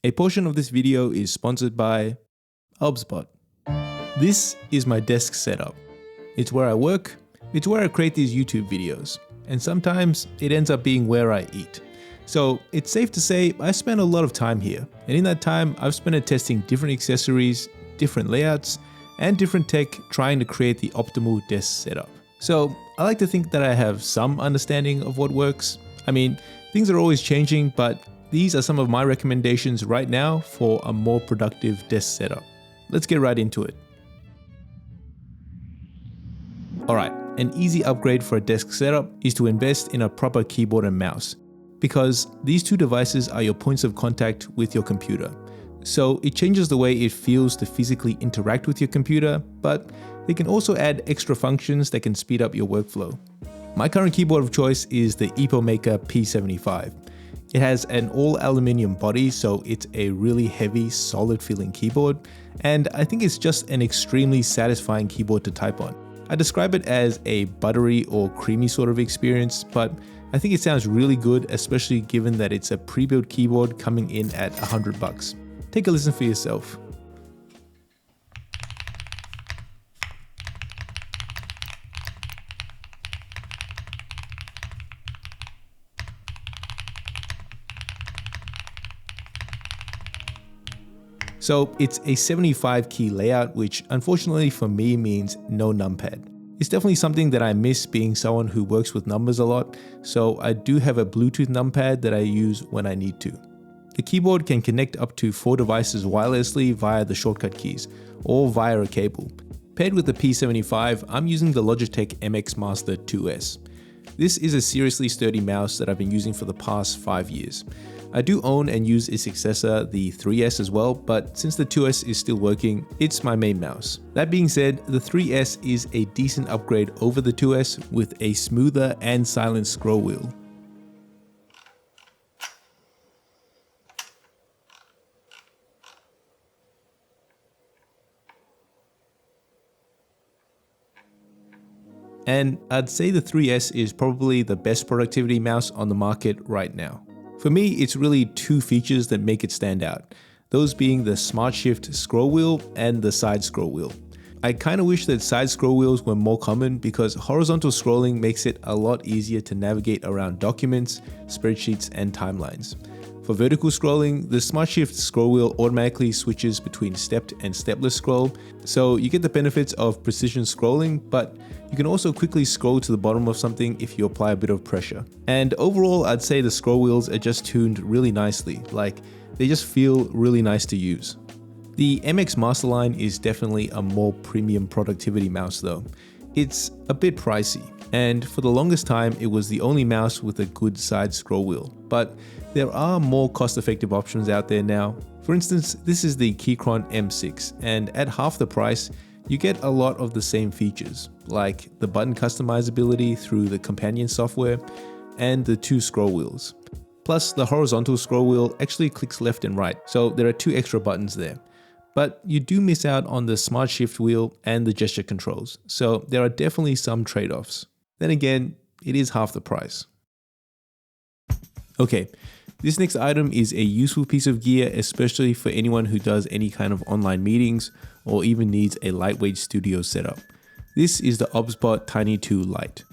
A portion of this video is sponsored by HubSpot. This is my desk setup. It's where I work, it's where I create these YouTube videos, and sometimes it ends up being where I eat. So it's safe to say I spend a lot of time here, and in that time I've spent it testing different accessories, different layouts, and different tech trying to create the optimal desk setup. So I like to think that I have some understanding of what works. I mean, things are always changing, but these are some of my recommendations right now for a more productive desk setup. Let's get right into it. Alright, an easy upgrade for a desk setup is to invest in a proper keyboard and mouse, because these two devices are your points of contact with your computer. So it changes the way it feels to physically interact with your computer, but they can also add extra functions that can speed up your workflow. My current keyboard of choice is the EpoMaker P75. It has an all aluminium body, so it's a really heavy, solid feeling keyboard, and I think it's just an extremely satisfying keyboard to type on. I describe it as a buttery or creamy sort of experience, but I think it sounds really good, especially given that it's a pre-built keyboard coming in at $100. Take a listen for yourself. So it's a 75 key layout, which unfortunately for me means no numpad. It's definitely something that I miss, being someone who works with numbers a lot, so I do have a Bluetooth numpad that I use when I need to. The keyboard can connect up to 4 devices wirelessly via the shortcut keys, or via a cable. Paired with the P75, I'm using the Logitech MX Master 2S. This is a seriously sturdy mouse that I've been using for the past 5 years. I do own and use its successor, the 3S as well, but since the 2S is still working, it's my main mouse. That being said, the 3S is a decent upgrade over the 2S with a smoother and silent scroll wheel. And I'd say the 3S is probably the best productivity mouse on the market right now. For me, it's really 2 features that make it stand out, those being the Smart Shift scroll wheel and the side scroll wheel. I kind of wish that side scroll wheels were more common, because horizontal scrolling makes it a lot easier to navigate around documents, spreadsheets, and timelines. For vertical scrolling, the Smart Shift scroll wheel automatically switches between stepped and stepless scroll, so you get the benefits of precision scrolling, but you can also quickly scroll to the bottom of something if you apply a bit of pressure. And overall, I'd say the scroll wheels are just tuned really nicely, like they just feel really nice to use. The MX Master line is definitely a more premium productivity mouse though. It's a bit pricey, and for the longest time it was the only mouse with a good side scroll wheel, but there are more cost-effective options out there now. For instance, this is the Keychron M6, and at half the price, you get a lot of the same features, like the button customizability through the companion software and the 2 scroll wheels. Plus, the horizontal scroll wheel actually clicks left and right, so there are 2 extra buttons there. But you do miss out on the Smart Shift wheel and the gesture controls, so there are definitely some trade-offs. Then again, it is half the price. Okay, this next item is a useful piece of gear, especially for anyone who does any kind of online meetings or even needs a lightweight studio setup. This is the HubSpot Tiny 2 Lite.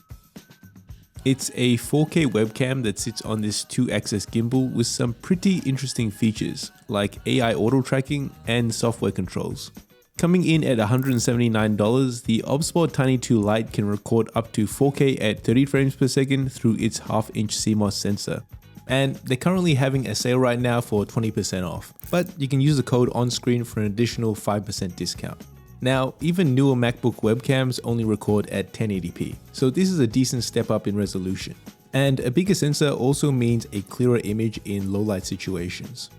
It's a 4K webcam that sits on this 2-axis gimbal with some pretty interesting features like AI auto tracking and software controls. Coming in at $179, the HubSpot Tiny 2 Lite can record up to 4K at 30 frames per second through its half-inch CMOS sensor. And they're currently having a sale right now for 20% off, but you can use the code on screen for an additional 5% discount. Now, even newer MacBook webcams only record at 1080p, so this is a decent step up in resolution. And a bigger sensor also means a clearer image in low light situations.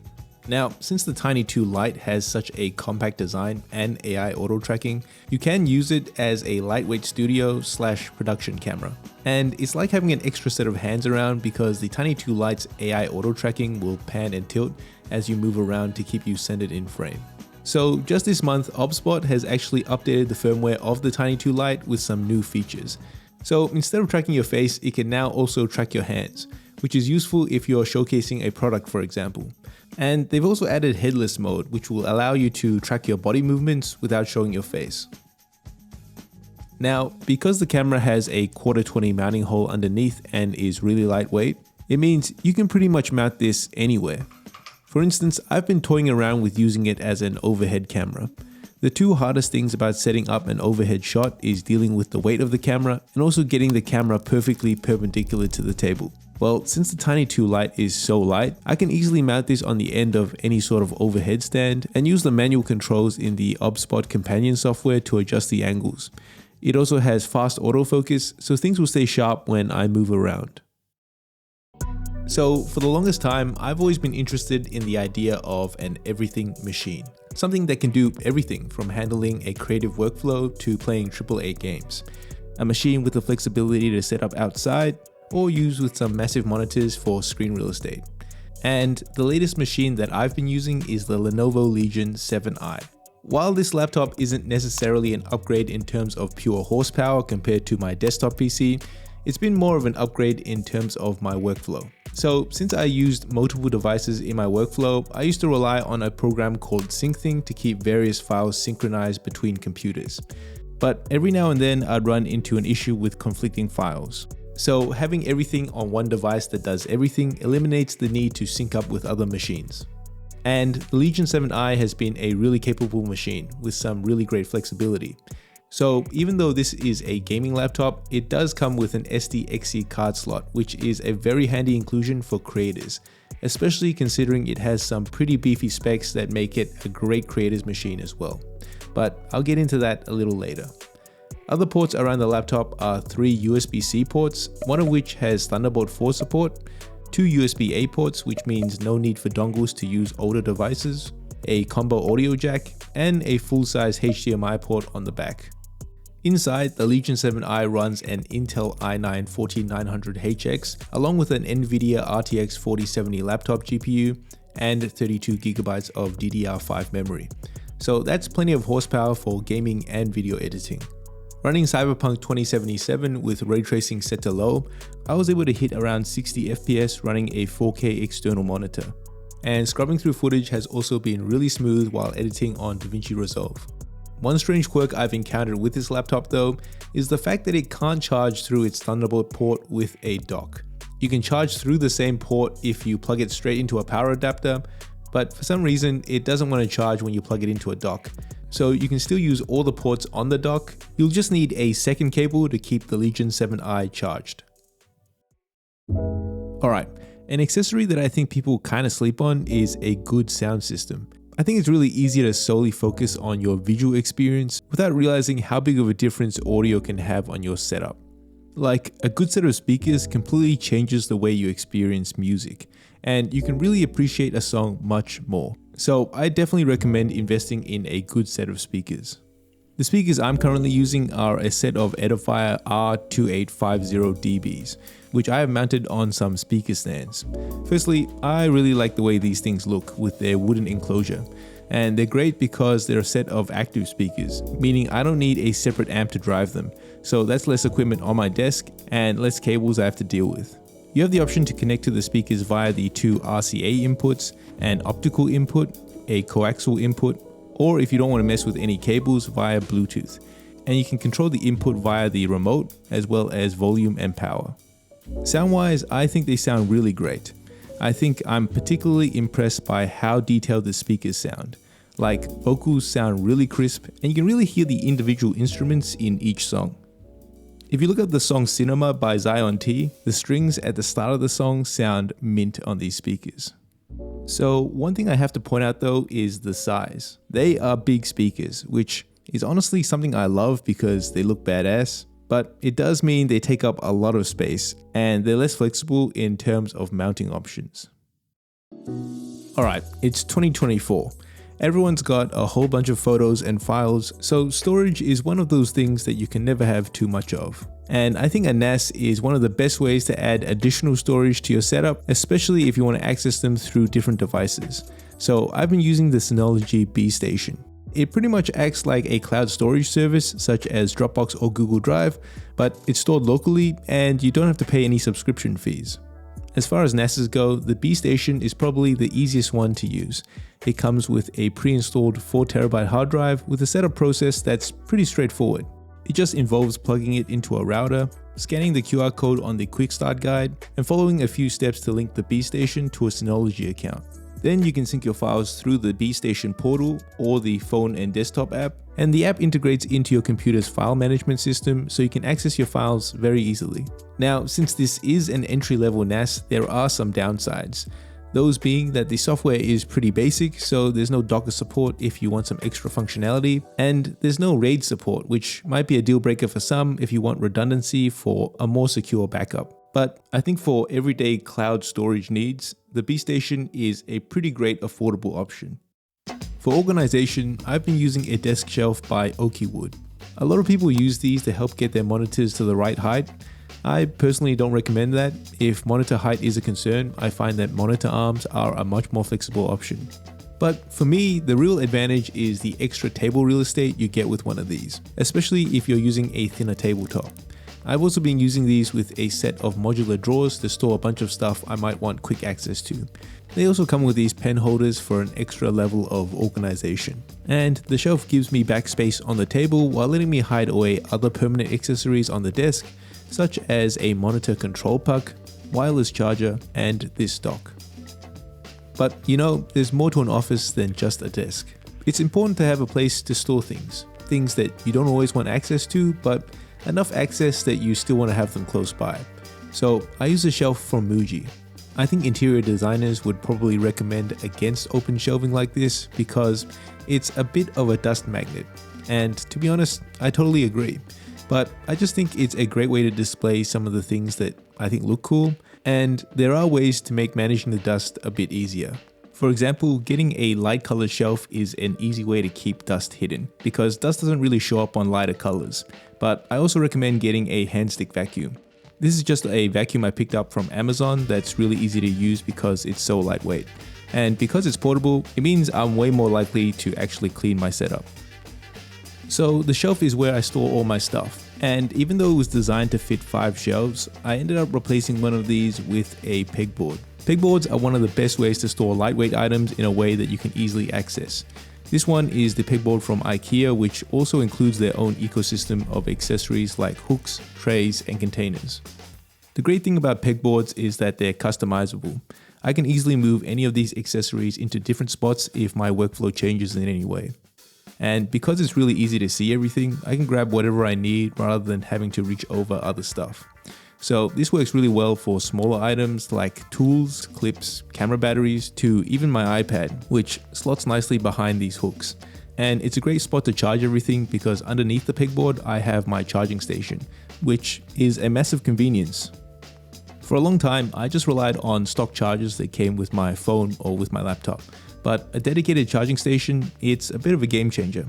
Now, since the Tiny 2 Lite has such a compact design and AI auto tracking, you can use it as a lightweight studio / production camera. And it's like having an extra set of hands around, because the Tiny 2 Lite's AI auto tracking will pan and tilt as you move around to keep you centered in frame. So just this month, HubSpot has actually updated the firmware of the Tiny 2 Lite with some new features. So instead of tracking your face, it can now also track your hands, which is useful if you're showcasing a product, for example. And they've also added headless mode, which will allow you to track your body movements without showing your face. Now, because the camera has a 1/4 mounting hole underneath and is really lightweight, it means you can pretty much mount this anywhere. For instance, I've been toying around with using it as an overhead camera. The two hardest things about setting up an overhead shot is dealing with the weight of the camera and also getting the camera perfectly perpendicular to the table. Well, since the Tiny 2 Lite is so light, I can easily mount this on the end of any sort of overhead stand and use the manual controls in the OBSpot companion software to adjust the angles. It also has fast autofocus, so things will stay sharp when I move around. So for the longest time, I've always been interested in the idea of an everything machine. Something that can do everything from handling a creative workflow to playing AAA games. A machine with the flexibility to set up outside or use with some massive monitors for screen real estate. And the latest machine that I've been using is the Lenovo Legion 7i. While this laptop isn't necessarily an upgrade in terms of pure horsepower compared to my desktop PC, it's been more of an upgrade in terms of my workflow. So since I used multiple devices in my workflow, I used to rely on a program called SyncThing to keep various files synchronized between computers. But every now and then I'd run into an issue with conflicting files. So having everything on one device that does everything eliminates the need to sync up with other machines. And the Legion 7i has been a really capable machine with some really great flexibility. So even though this is a gaming laptop, it does come with an SDXC card slot, which is a very handy inclusion for creators, especially considering it has some pretty beefy specs that make it a great creator's machine as well. But I'll get into that a little later. Other ports around the laptop are 3 USB-C ports, one of which has Thunderbolt 4 support, 2 USB-A ports, which means no need for dongles to use older devices, a combo audio jack, and a full-size HDMI port on the back. Inside, the Legion 7i runs an Intel i9-14900HX, along with an NVIDIA RTX 4070 laptop GPU and 32GB of DDR5 memory. So that's plenty of horsepower for gaming and video editing. Running Cyberpunk 2077 with ray tracing set to low, I was able to hit around 60 FPS running a 4K external monitor. And scrubbing through footage has also been really smooth while editing on DaVinci Resolve. One strange quirk I've encountered with this laptop though is the fact that it can't charge through its Thunderbolt port with a dock. You can charge through the same port if you plug it straight into a power adapter, but for some reason it doesn't want to charge when you plug it into a dock. So you can still use all the ports on the dock, you'll just need a second cable to keep the Legion 7i charged. Alright, an accessory that I think people kind of sleep on is a good sound system. I think it's really easy to solely focus on your visual experience without realizing how big of a difference audio can have on your setup. Like, a good set of speakers completely changes the way you experience music, and you can really appreciate a song much more. So I definitely recommend investing in a good set of speakers. The speakers I'm currently using are a set of Edifier R2850DBs, which I have mounted on some speaker stands. Firstly, I really like the way these things look with their wooden enclosure, and they're great because they're a set of active speakers, meaning I don't need a separate amp to drive them, so that's less equipment on my desk and less cables I have to deal with. You have the option to connect to the speakers via the 2 RCA inputs, an optical input, a coaxial input, or if you don't want to mess with any cables, via Bluetooth. And you can control the input via the remote, as well as volume and power. Sound-wise, I think they sound really great. I think I'm particularly impressed by how detailed the speakers sound. Like, vocals sound really crisp, and you can really hear the individual instruments in each song. If you look up the song Cinema by Zion T, the strings at the start of the song sound mint on these speakers. So one thing I have to point out though is the size. They are big speakers, which is honestly something I love because they look badass, but it does mean they take up a lot of space and they're less flexible in terms of mounting options. Alright, it's 2024. Everyone's got a whole bunch of photos and files, so storage is one of those things that you can never have too much of. And I think a NAS is one of the best ways to add additional storage to your setup, especially if you want to access them through different devices. So I've been using the Synology B Station. It pretty much acts like a cloud storage service such as Dropbox or Google Drive, but it's stored locally and you don't have to pay any subscription fees. As far as NASs go, the B Station is probably the easiest one to use. It comes with a pre-installed 4TB hard drive with a setup process that's pretty straightforward. It just involves plugging it into a router, scanning the QR code on the quick start guide, and following a few steps to link the B Station to a Synology account. Then you can sync your files through the B Station portal or the phone and desktop app, and the app integrates into your computer's file management system so you can access your files very easily. Now, since this is an entry-level NAS, there are some downsides. Those being that the software is pretty basic, so there's no Docker support if you want some extra functionality, and there's no RAID support, which might be a deal breaker for some if you want redundancy for a more secure backup. But I think for everyday cloud storage needs, the B Station is a pretty great affordable option. For organization, I've been using a desk shelf by Oakwood. A lot of people use these to help get their monitors to the right height. I personally don't recommend that. If monitor height is a concern, I find that monitor arms are a much more flexible option. But for me, the real advantage is the extra table real estate you get with one of these, especially if you're using a thinner tabletop. I've also been using these with a set of modular drawers to store a bunch of stuff I might want quick access to. They also come with these pen holders for an extra level of organization. And the shelf gives me backspace on the table while letting me hide away other permanent accessories on the desk, such as a monitor control puck, wireless charger, and this dock. But you know, there's more to an office than just a desk. It's important to have a place to store things that you don't always want access to, but enough access that you still want to have them close by. So I use a shelf from Muji. I think interior designers would probably recommend against open shelving like this because it's a bit of a dust magnet. And to be honest, I totally agree. But I just think it's a great way to display some of the things that I think look cool, and there are ways to make managing the dust a bit easier. For example, getting a light colored shelf is an easy way to keep dust hidden because dust doesn't really show up on lighter colors. But I also recommend getting a handstick vacuum. This is just a vacuum I picked up from Amazon that's really easy to use because it's so lightweight. And because it's portable, it means I'm way more likely to actually clean my setup. So the shelf is where I store all my stuff. And even though it was designed to fit 5 shelves, I ended up replacing one of these with a pegboard. Pegboards are one of the best ways to store lightweight items in a way that you can easily access. This one is the pegboard from IKEA, which also includes their own ecosystem of accessories like hooks, trays, and containers. The great thing about pegboards is that they're customizable. I can easily move any of these accessories into different spots if my workflow changes in any way. And because it's really easy to see everything, I can grab whatever I need rather than having to reach over other stuff. So this works really well for smaller items like tools, clips, camera batteries, to even my iPad, which slots nicely behind these hooks. And it's a great spot to charge everything because underneath the pegboard I have my charging station, which is a massive convenience. For a long time, I just relied on stock chargers that came with my phone or with my laptop. But a dedicated charging station, it's a bit of a game changer.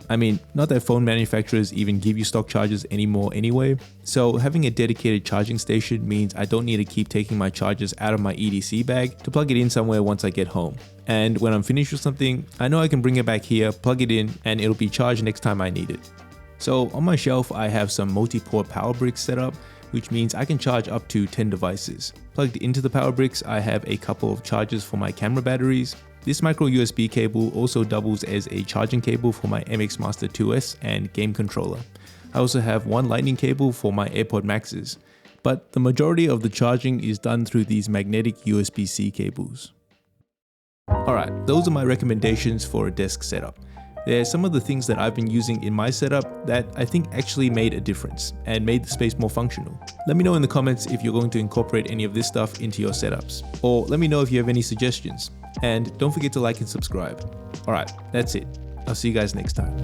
I mean, not that phone manufacturers even give you stock chargers anymore anyway, so having a dedicated charging station means I don't need to keep taking my chargers out of my EDC bag to plug it in somewhere once I get home. And when I'm finished with something, I know I can bring it back here, plug it in, and it'll be charged next time I need it. So on my shelf, I have some multi-port power bricks set up, which means I can charge up to 10 devices. Plugged into the power bricks, I have a couple of chargers for my camera batteries. This micro USB cable also doubles as a charging cable for my MX Master 2S and game controller. I also have one lightning cable for my AirPod Maxes, but the majority of the charging is done through these magnetic USB-C cables. Alright, those are my recommendations for a desk setup. They're some of the things that I've been using in my setup that I think actually made a difference and made the space more functional. Let me know in the comments if you're going to incorporate any of this stuff into your setups, or let me know if you have any suggestions. And don't forget to like and subscribe. Alright, that's it. I'll see you guys next time.